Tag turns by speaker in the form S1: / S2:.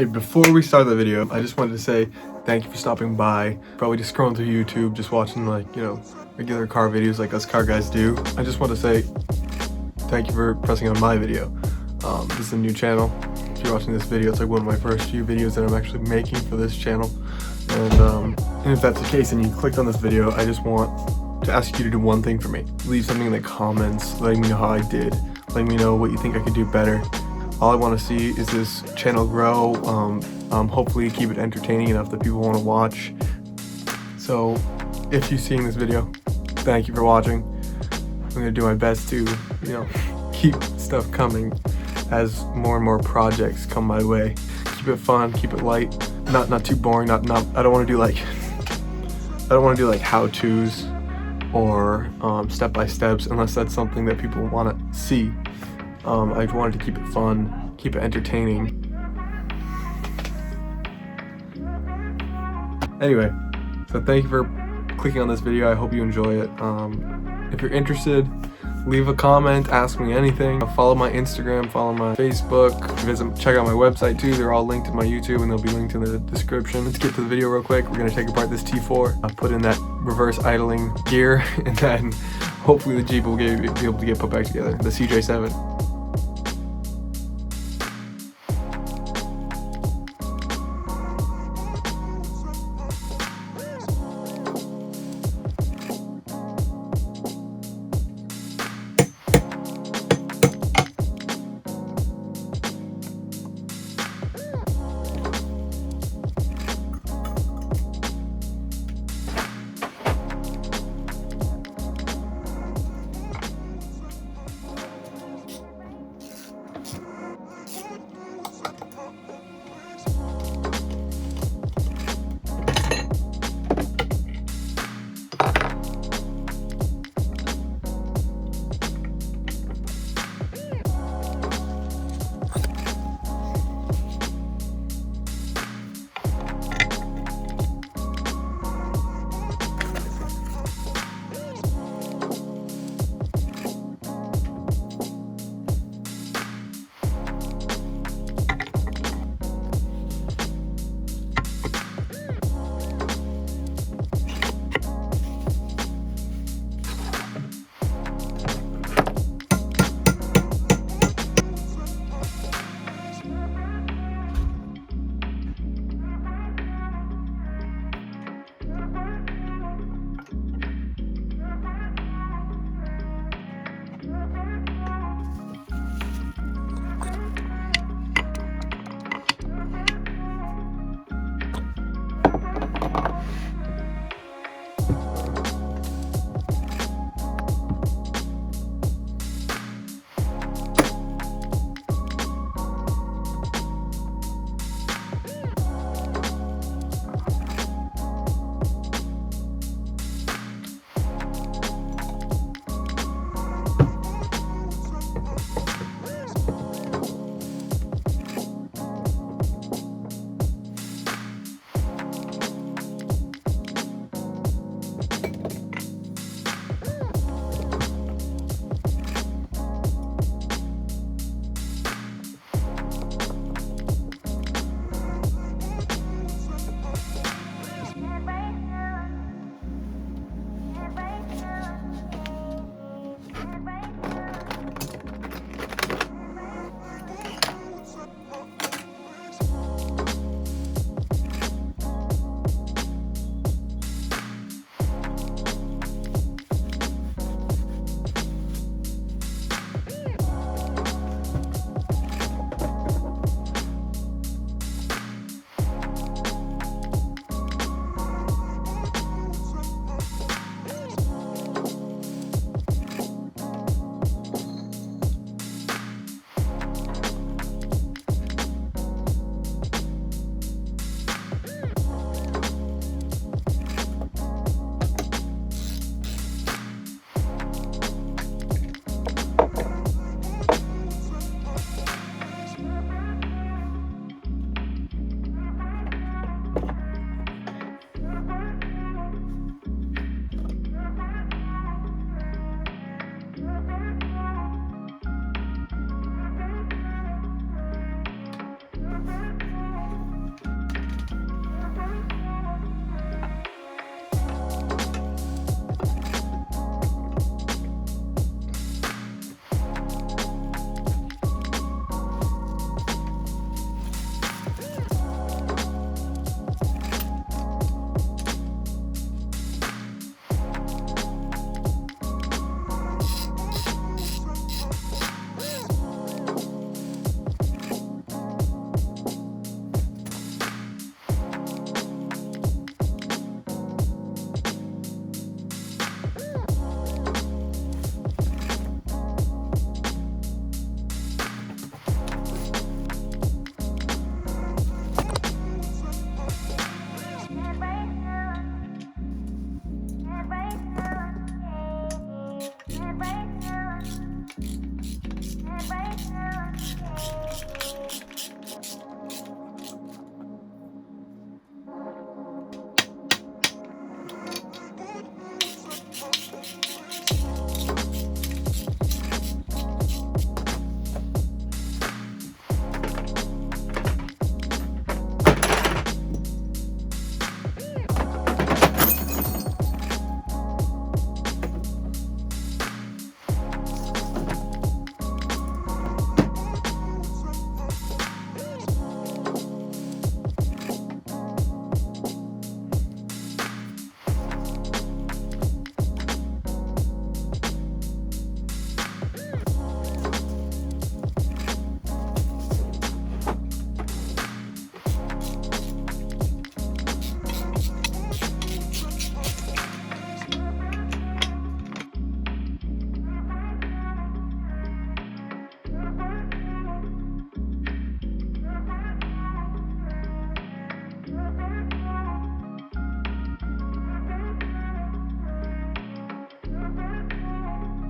S1: Hey, before we start the video, I just wanted to say thank you for stopping by. Probably just scrolling through YouTube, just watching regular car videos like us car guys do. I just want to say thank you for pressing on my video. This is a new channel. If you're watching this video, it's like one of my first few videos that I'm actually making for this channel. And if that's the case and you clicked on this video, I just want to ask you to do one thing for me. Leave something in the comments, letting me know how I did, letting me know what you think I could do better. All I want to see is this channel grow, hopefully keep it entertaining enough that people want to watch. So if you're seeing this video, thank you for watching. I'm going to do my best to, keep stuff coming as more and more projects come my way. Keep it fun, keep it light, not too boring, I don't want to do like how-tos or step-by-steps unless that's something that people want to see. I wanted to keep it fun, keep it entertaining. Anyway, so thank you for clicking on this video. I hope you enjoy it. If you're interested, leave a comment, ask me anything. Follow my Instagram, follow my Facebook, check out my website too. They're all linked in my YouTube and they'll be linked in the description. Let's get to the video real quick. We're gonna take apart this T4. I'll put in that reverse idling gear and then hopefully the Jeep will be able to get put back together, the CJ7.